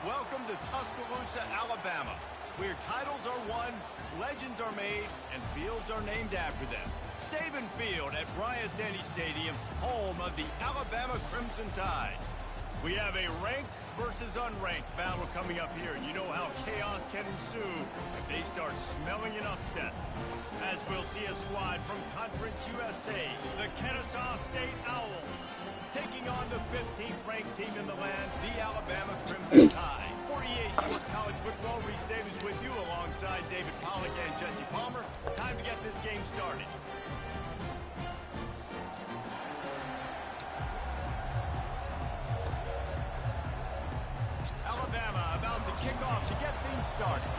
Welcome to Tuscaloosa, Alabama, where titles are won, legends are made, and fields are named after them. Saban Field at Bryant-Denny Stadium, home of the Alabama Crimson Tide. We have a ranked versus unranked battle coming up here, and you know how chaos can ensue if they start smelling an upset. As we'll see a squad from Conference USA, the Kennesaw State Owls, taking on the 15th ranked team in the land, the Alabama Crimson Tide. For EA Sports College Football, Reese Davis with you alongside David Pollack and Jesse Palmer. Time to get this game started. Alabama about to kick off to get things started.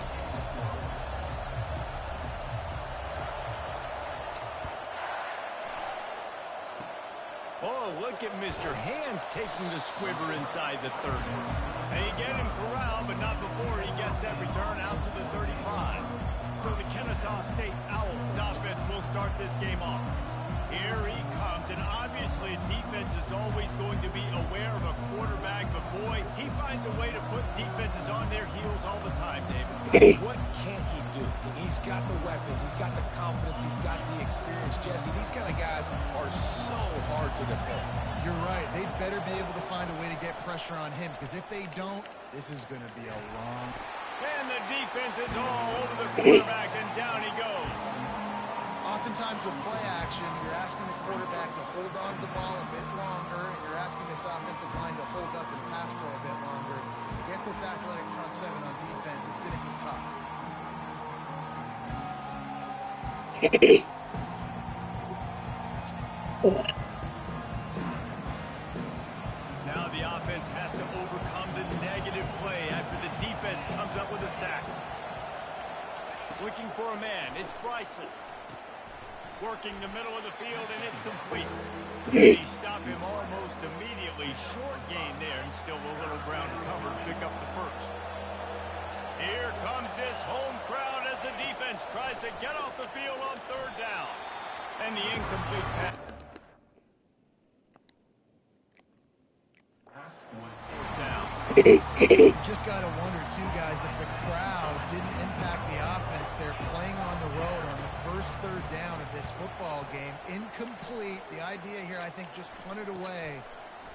Oh, look at Mr. Hands taking the squibber inside the 30. They get him corralled, but not before he gets that return out to the 35. So the Kennesaw State Owls offense will start this game off. Here he comes, and obviously defense is always going to be aware of a quarterback, but boy, he finds a way to put defenses on their heels all the time, David. What can't he do? He's got the weapons, he's got the confidence, he's got the experience, Jesse. These kind of guys are so hard to defend. You're right. They better be able to find a way to get pressure on him, because if they don't, this is going to be a long... And the defense is all over the quarterback, and down he goes. Oftentimes with play action, you're asking the quarterback to hold on to the ball a bit longer, and you're asking this offensive line to hold up and pass pro a bit longer. Against this athletic front seven on defense, it's going to be tough. Now the offense has to overcome the negative play after the defense comes up with a sack. Looking for a man, it's Bryson. Working the middle of the field, and it's complete. They stop him almost immediately. Short gain there, and still a little ground to cover to pick up the first. Here comes this home crowd as the defense tries to get off the field on third down. And the incomplete pass. You just got to wonder, too, guys, if the crowd didn't impact the offense. They're playing on the road on the first third down of this football game. Incomplete. The idea here, I think, just punt it away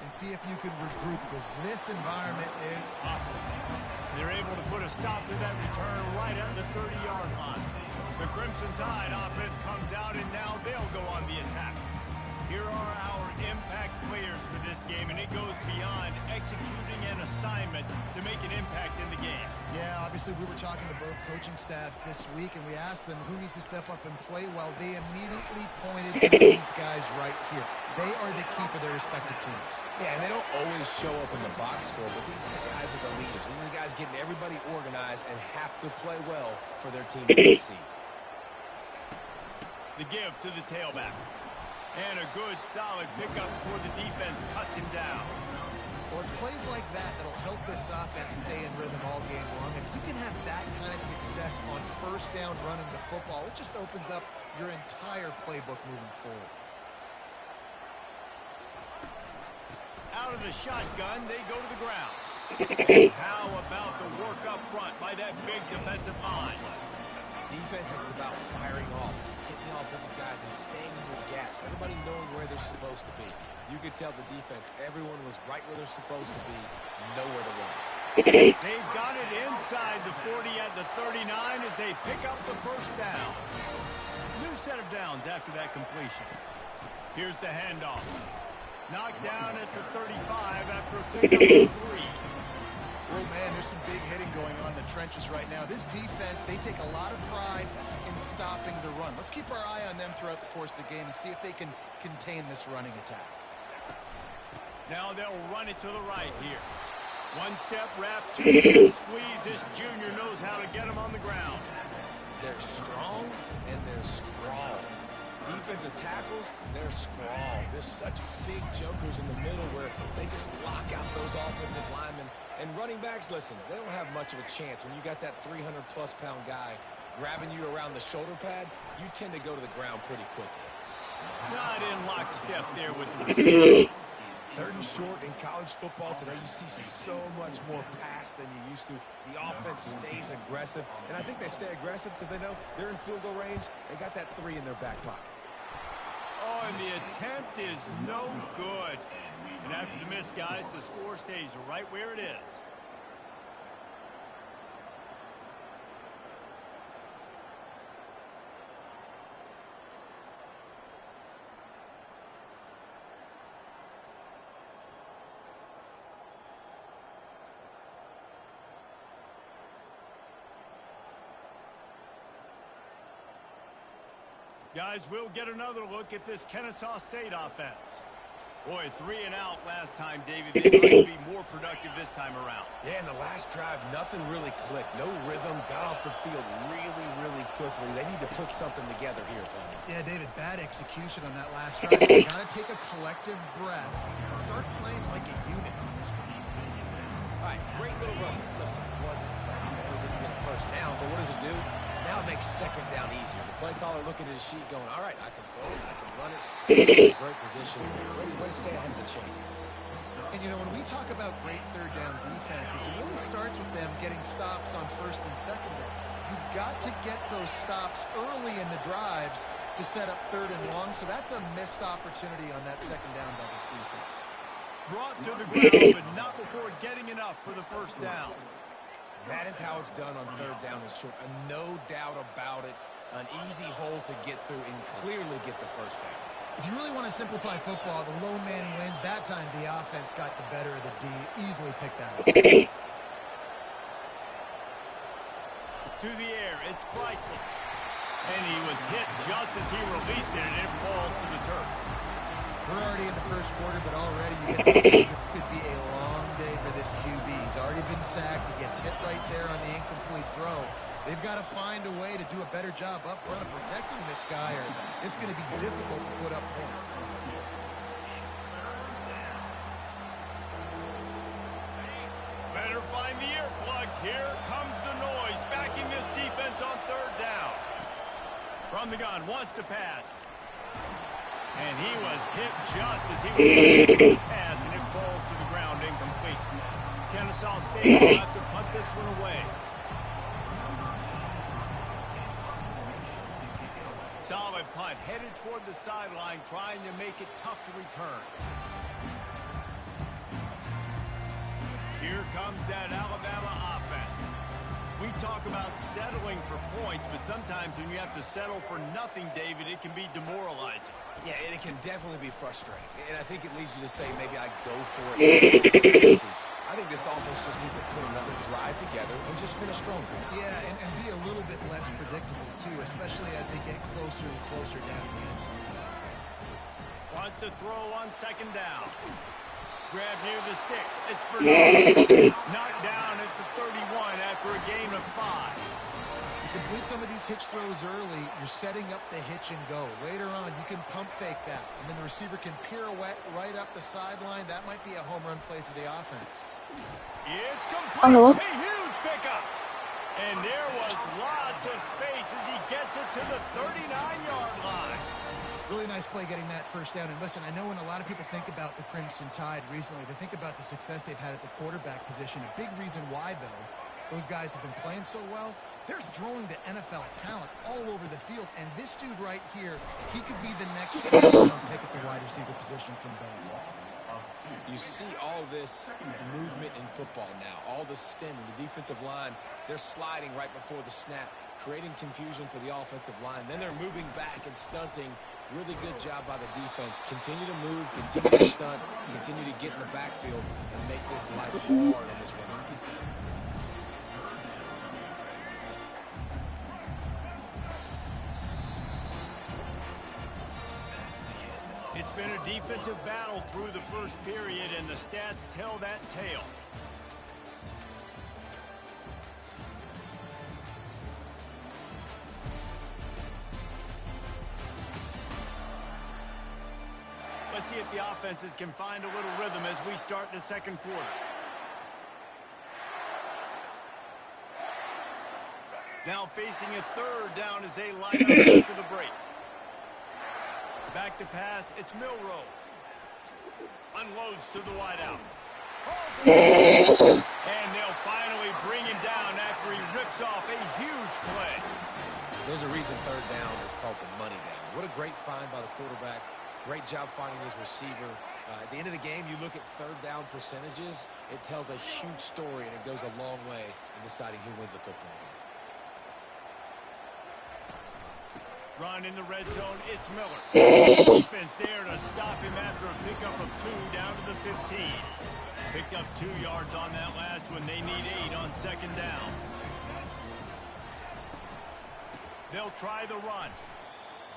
and see if you can regroup, because this environment is awesome. They're able to put a stop to that return right at the 30-yard line. The Crimson Tide offense comes out, and now they'll go on the attack. Here are our impact players for this game, and it goes beyond executing an assignment to make an impact in the game. Yeah, obviously we were talking to both coaching staffs this week, and we asked them who needs to step up and play well. They immediately pointed to these guys right here. They are the key for their respective teams. Yeah, and they don't always show up in the box score, but these are the guys are the leaders. These are the guys getting everybody organized and have to play well for their team to succeed. The give to the tailback. And a good, solid pickup before the defense cuts him down. Well, it's plays like that that'll help this offense stay in rhythm all game long. If you can have that kind of success on first down running the football, it just opens up your entire playbook moving forward. Out of the shotgun, they go to the ground. How about the work up front by that big defensive line? Defense is about firing off, hitting the offensive guys and staying in your gaps. Everybody knowing where they're supposed to be. You could tell the defense, everyone was right where they're supposed to be, nowhere to run. They've got it inside the 40 at the 39 as they pick up the first down. New set of downs after that completion. Here's the handoff. Knocked down at the 35 after a pickup of 3. Oh, man, there's some big hitting going on in the trenches right now. This defense, they take a lot of pride in stopping the run. Let's keep our eye on them throughout the course of the game and see if they can contain this running attack. Now they'll run it to the right here. One step wrap, two-step squeeze. This junior knows how to get him on the ground. They're strong and they're scrawl. Defensive tackles, they're scrawl. There's such big jokers in the middle where they just lock out those offensive linemen. And running backs, listen, they don't have much of a chance. When you got that 300-plus pound guy grabbing you around the shoulder pad, you tend to go to the ground pretty quickly. Not in lockstep there with the receiver. Third and short in college football today, you see so much more pass than you used to. The offense stays aggressive, and I think they stay aggressive because they know they're in field goal range. They got that 3 in their back pocket. Oh, and the attempt is no good. And after the miss, guys, the score stays right where it is. Guys, we'll get another look at this Kennesaw State offense. Boy, 3 and out last time, David. They might be more productive this time around. Yeah, in the last drive, nothing really clicked. No rhythm, got off the field really, really quickly. They need to put something together here, Tony. Yeah, David, bad execution on that last drive. So you got to take a collective breath and start playing like a unit on this one. All right, great little run there. Listen, it wasn't phenomenal. We didn't get a first down, but what does it do? Now it makes second down easier. The play caller looking at his sheet going, all right, I can throw it, I can run it. Stay in a great position. Way to stay ahead of the chains. And, you know, when we talk about great third down defenses, it really starts with them getting stops on first and second down. You've got to get those stops early in the drives to set up third and long, so that's a missed opportunity on that second down by this defense. Brought to the ground, but not before getting enough for the first down. That is how it's done on third down and short. No doubt about it. An easy hole to get through and clearly get the first down. If you really want to simplify football, the lone man wins. That time the offense got the better of the D. Easily picked that up. To the air, it's Bryson. And he was hit just as he released it, and it falls to the turf. We're already in the first quarter, but already you get the feeling this could be a long day for this QB. He's already been sacked. He gets hit right there on the incomplete throw. They've got to find a way to do a better job up front of protecting this guy, or it's going to be difficult to put up points. Better find the earplugs. Here comes the noise, backing this defense on third down. From the gun, wants to pass. And he was hit just as he was releasing the pass, and it falls to the ground incomplete. Kennesaw State will have to punt this one away. Solid punt, headed toward the sideline, trying to make it tough to return. Here comes that Alabama offense. We talk about settling for points, but sometimes when you have to settle for nothing, David, it can be demoralizing. Yeah, and it can definitely be frustrating. And I think it leads you to say, maybe I go for it. I think this offense just needs to put another drive together and just finish stronger. Yeah, and be a little bit less predictable, too, especially as they get closer and closer down the end zone. Wants to throw on second down. Grab near the sticks. It's Bernard. Knocked down at the 31 after a gain of 5. You complete some of these hitch throws early, you're setting up the hitch and go. Later on, you can pump fake that, and then the receiver can pirouette right up the sideline. That might be a home run play for the offense. It's complete. A huge pickup. And there was lots of space as he gets it to the 39-yard line. Really nice play getting that first down. And listen, I know when a lot of people think about the Crimson Tide recently, they think about the success they've had at the quarterback position. A big reason why, though, those guys have been playing so well, they're throwing to NFL talent all over the field. And this dude right here, he could be the next first-round pick at the wide receiver position from Bama. You see all this movement in football now, all the stemming, the defensive line, they're sliding right before the snap, creating confusion for the offensive line. Then they're moving back and stunting. Really good job by the defense. Continue to move, continue to stunt, continue to get in the backfield and make this life hard on this one. defensive battle through the first period, and the stats tell that tale. Let's see if the offenses can find a little rhythm as we start the second quarter. Now facing a third down as they line up after the break. Back to pass, it's Milrow. Unloads to the wideout. And they'll finally bring him down after he rips off a huge play. There's a reason third down is called the money down. What a great find by the quarterback. Great job finding his receiver. At the end of the game, you look at third down percentages. It tells a huge story, and it goes a long way in deciding who wins a football game. Run in the red zone, it's Miller. Defense there to stop him after a pickup of 2 down to the 15. Picked up 2 yards on that last one. They need 8 on second down. They'll try the run.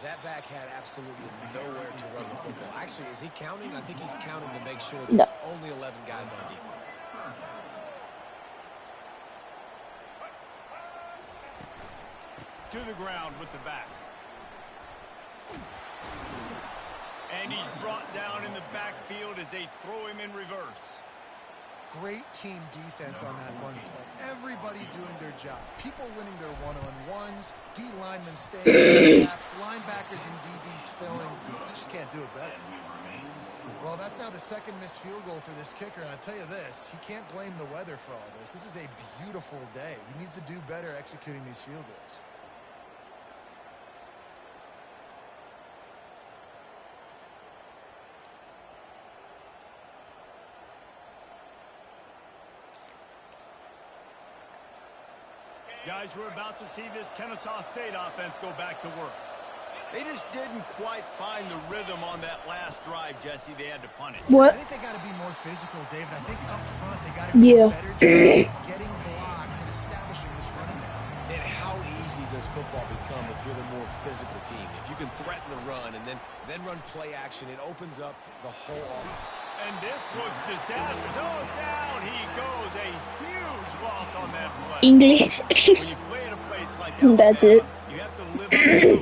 That back had absolutely nowhere to run the football. Actually, is he counting? I think he's counting to make sure there's only 11 guys on defense. To the ground with the back. And he's brought down in the backfield as they throw him in reverse. Great team defense on that one play. Everybody doing their job. People winning their one-on-ones, D linemen staying in the gaps, linebackers and DBs filling. You just can't do it better. Well, that's now the second missed field goal for this kicker, and I'll tell you this, he can't blame the weather for all this. This is a beautiful day. He needs to do better executing these field goals. Guys, we're about to see this Kennesaw State offense go back to work. They just didn't quite find the rhythm on that last drive, Jesse. They had to punt it. What? I think they got to be more physical, David. I think up front they got to do a better job getting blocks and establishing this running game. And how easy does football become if you're the more physical team? If you can threaten the run and then run play action, it opens up the whole offense. And this looks disastrous. Oh, down he goes. A huge loss on that play. English. When you play at a place like Alabama, that's it. You have to live up to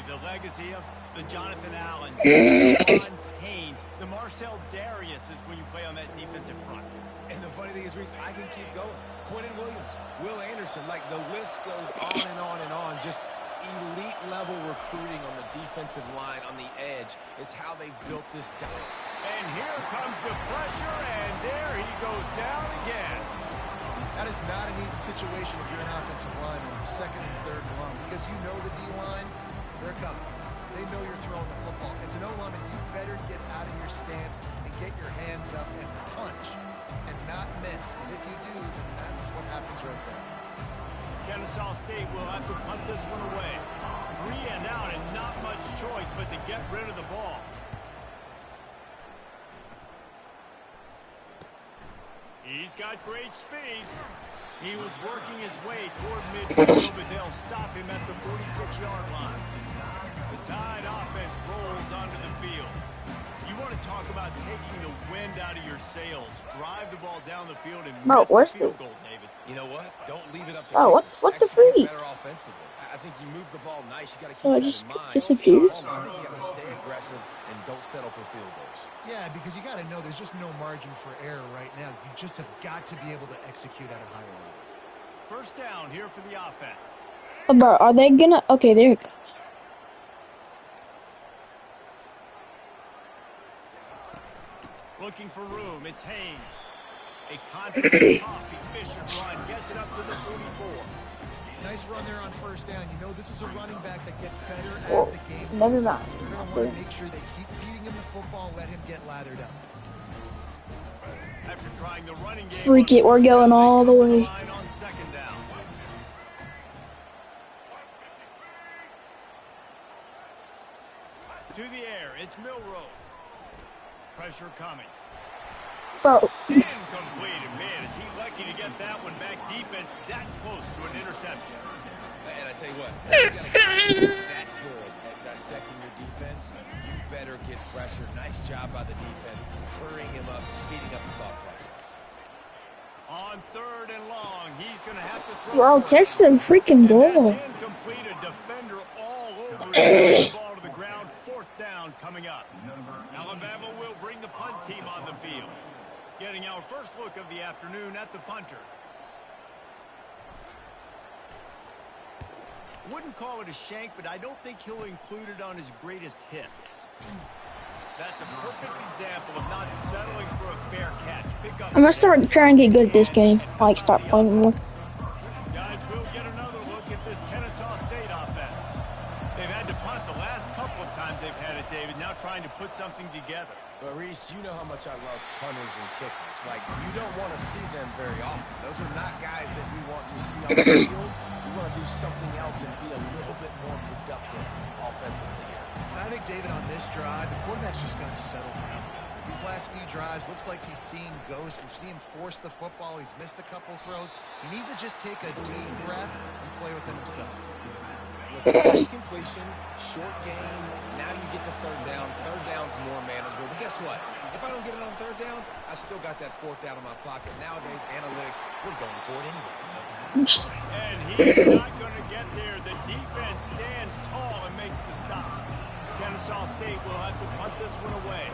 the legacy of the Jonathan Allen, Ron Haynes, the Marcel Darius is when you play on that defensive front. And the funny thing is, Reese, I can keep going. Quentin Williams, Will Anderson, like the list goes on and on and on. Just elite level recruiting on the defensive line, on the edge, is how they built this down. And here comes the pressure, and there he goes down again. That is not an easy situation if you're an offensive lineman, second and third and long, because you know the D-line, they're coming. They know you're throwing the football. As an O-lineman, you better get out of your stance and get your hands up and punch and not miss, because if you do, then that's what happens right there. Kennesaw State will have to punt this one away. 3 and out and not much choice but to get rid of the ball. He's got great speed. He was working his way toward midfield, but they'll stop him at the 46-yard line. The Tide offense rolls onto the field. You want to talk about taking the wind out of your sails. Drive the ball down the field and miss the field goal, David. You know what? Don't leave it up to what the freak? Better offensively. I think you move the ball nice. You got to keep So I that just in mind. disappeared. I think you got to stay aggressive and don't settle for field goals. Yeah, because you got to know there's just no margin for error right now. You just have got to be able to execute at a higher level. First down here for the offense. Oh, bro, are they gonna? Okay, there you go. Looking for room, it's Haynes. A confident Coffee Fisher run gets it up to the 44. Nice run there on first down. You know this is a running back that gets better as the game never goes on. mind. So they're going to want to make sure they keep feeding him the football, let him get lathered up. After trying the running game, Freak it, we're going all the way. On second down. To the air, it's Milrow. Pressure coming. Bro. Incomplete. Man, is he lucky to get that one back. Defense that close to an interception. And I tell you what, you got to that good at dissecting your defense, you better get pressure. Nice job by the defense, hurrying him up, speeding up the thought process. On 3rd and long, he's going to have to throw. Bro, catch the freaking ball. That's incomplete. A defender all over it. The ball to the ground. 4th down coming up. Alabama will bring the punt team on the field. Getting our first look of the afternoon at the punter. Wouldn't call it a shank, but I don't think he'll include it on his greatest hits. That's a perfect example of not settling for a fair catch. I'm gonna start trying to get good at this game. Like, start playing more. Guys, we'll get another look at this Kennesaw State offense. They've had to punt the last couple of times they've had it, David, now trying to put something together. But, Reese, you know how much I love punters and kickers. Like, you don't want to see them very often. Those are not guys that we want to see on the field. We want to do something else and be a little bit more productive offensively here. I think, David, on this drive, the quarterback's just got to settle down. These last few drives, looks like he's seeing ghosts. We've seen him force the football. He's missed a couple throws. He needs to just take a deep breath and play within himself. Listen, nice completion, short game. Now you get to 3rd down. 3rd down's more manageable. But guess what? If I don't get it on 3rd down, I still got that 4th down in my pocket. Nowadays, analytics, we're going for it anyways. And he's not going to get there. The defense stands tall and makes the stop. Kennesaw State will have to punt this one away.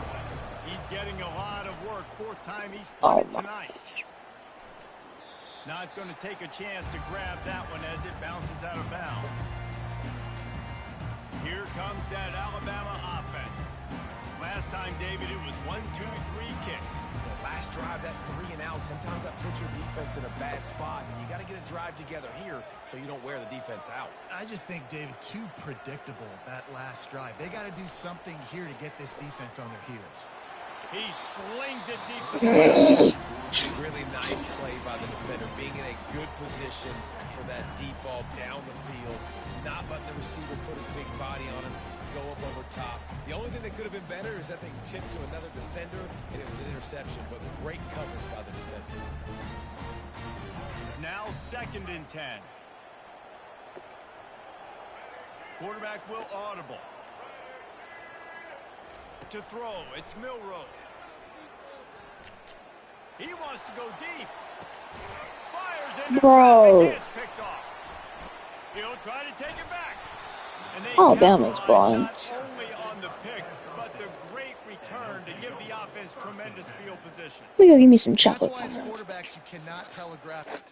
He's getting a lot of work. 4th time he's punted tonight. Not going to take a chance to grab that one as it bounces out of bounds. Here comes that Alabama offense. Last time, David, it was 1-2-3 kick. The last drive, that 3 and out, sometimes that puts your defense in a bad spot, and you got to get a drive together here so you don't wear the defense out. I just think, David, too predictable, that last drive. They got to do something here to get this defense on their heels. He slings it deep to the right. Really nice play by the defender, being in a good position for that deep ball down the field, not letting the receiver put his big body on him, go up over top. The only thing that could have been better is that they tipped to another defender, and it was an interception, but great coverage by the defender. Now 2nd and 10. Quarterback will audible. To throw, it's Milroe. He wants to go deep. Fires into Bro. traffic. It's picked off. He'll try to take it back. And they Alabama's capitalize blind. not only on the pick, but the great return to give the offense tremendous field position. Let me go give me some That's chocolate. why as quarterbacks you cannot telegraph.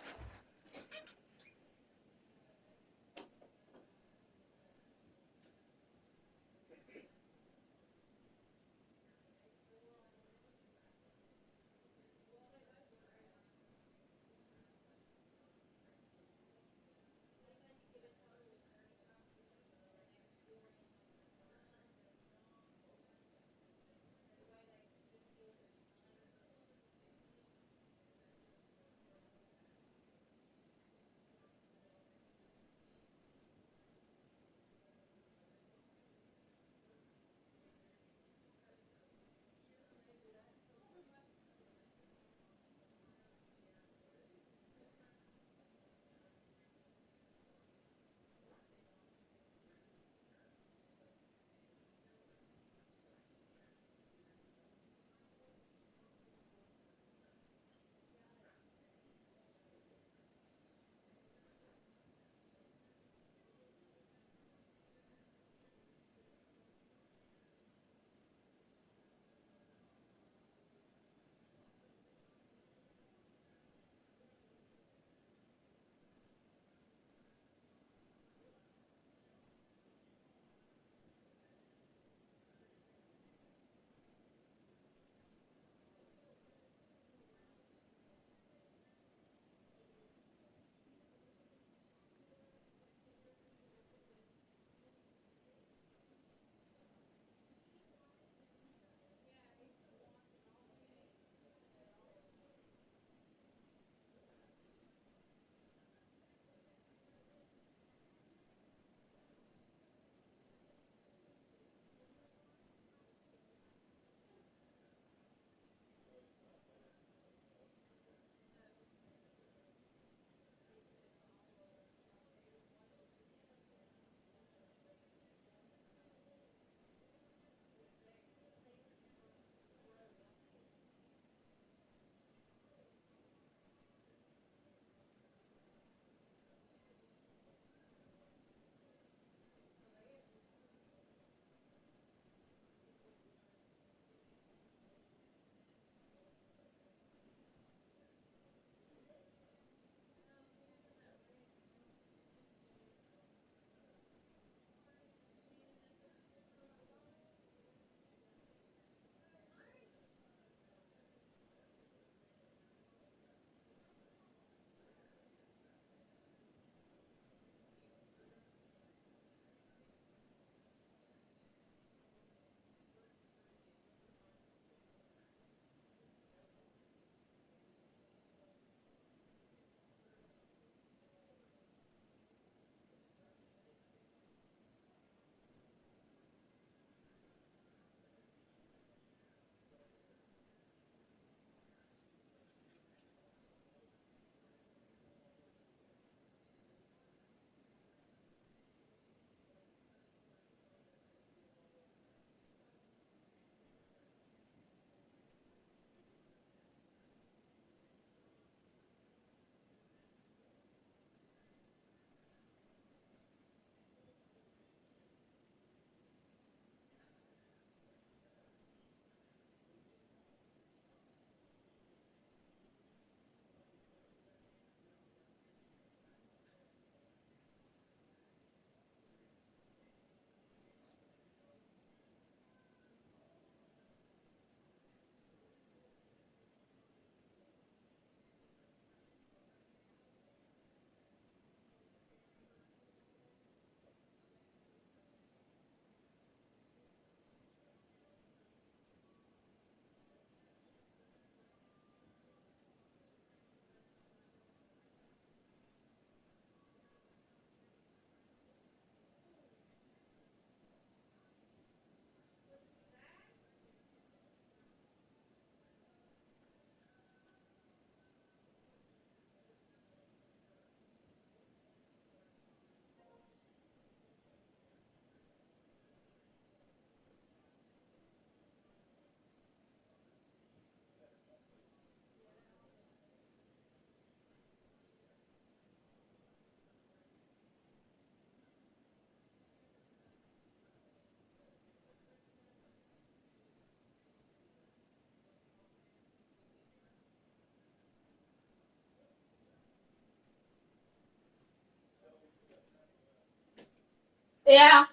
Yeah.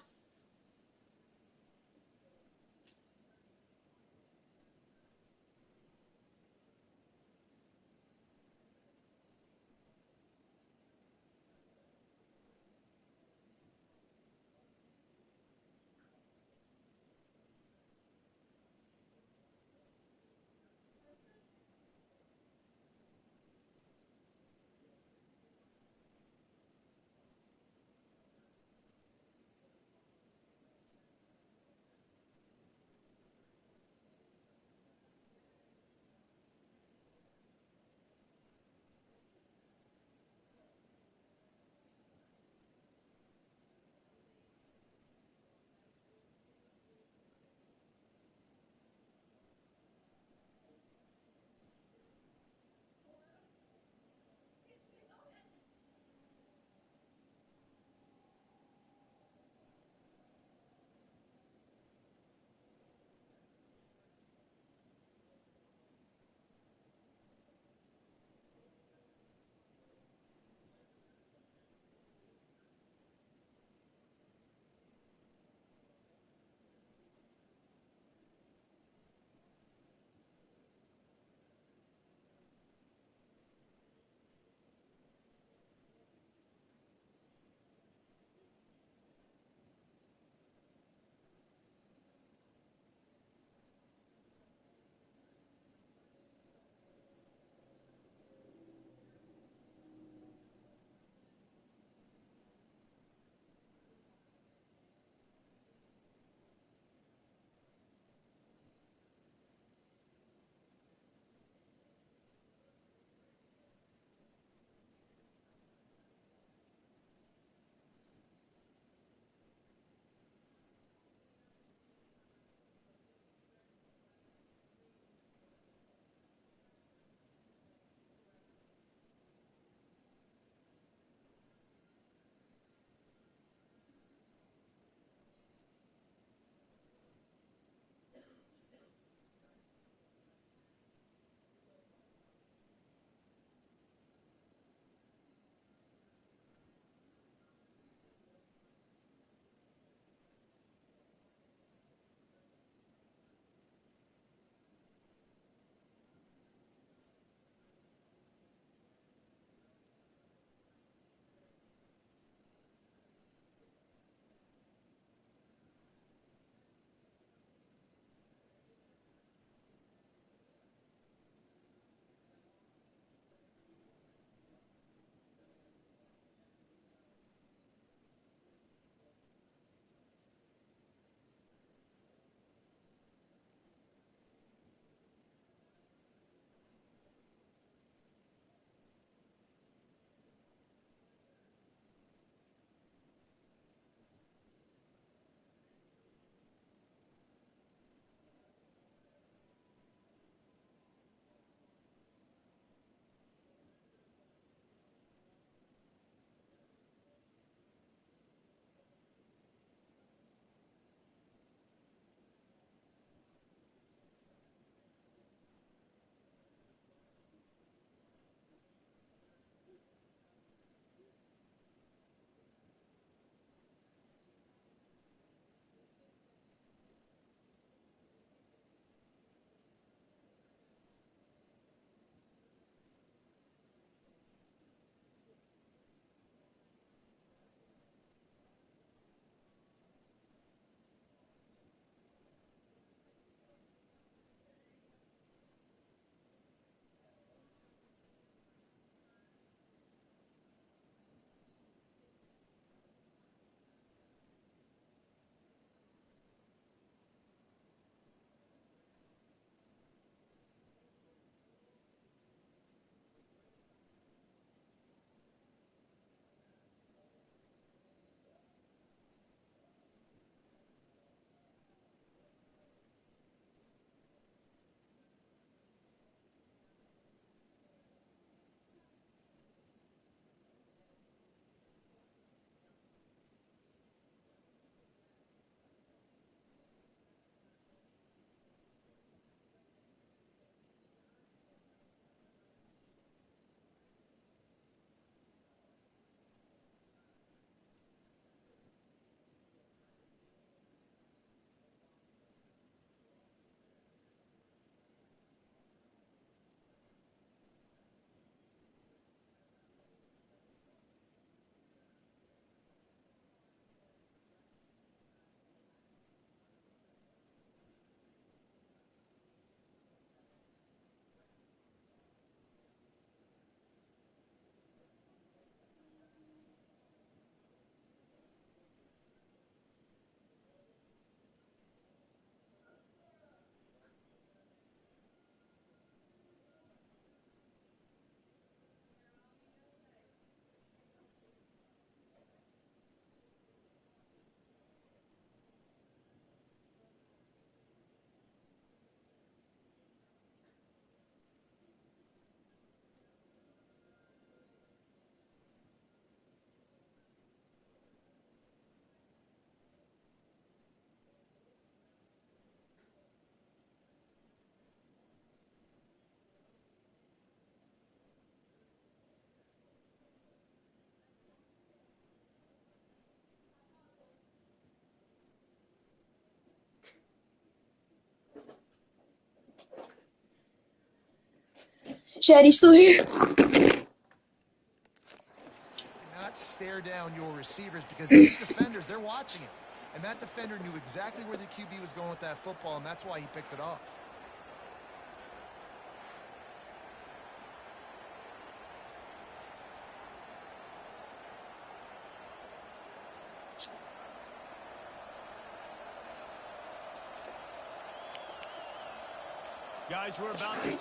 Chad, you still here? Not stare down your receivers because these defenders, they're watching it. And that defender knew exactly where the QB was going with that football, and that's why he picked it off. Guys, we're about to see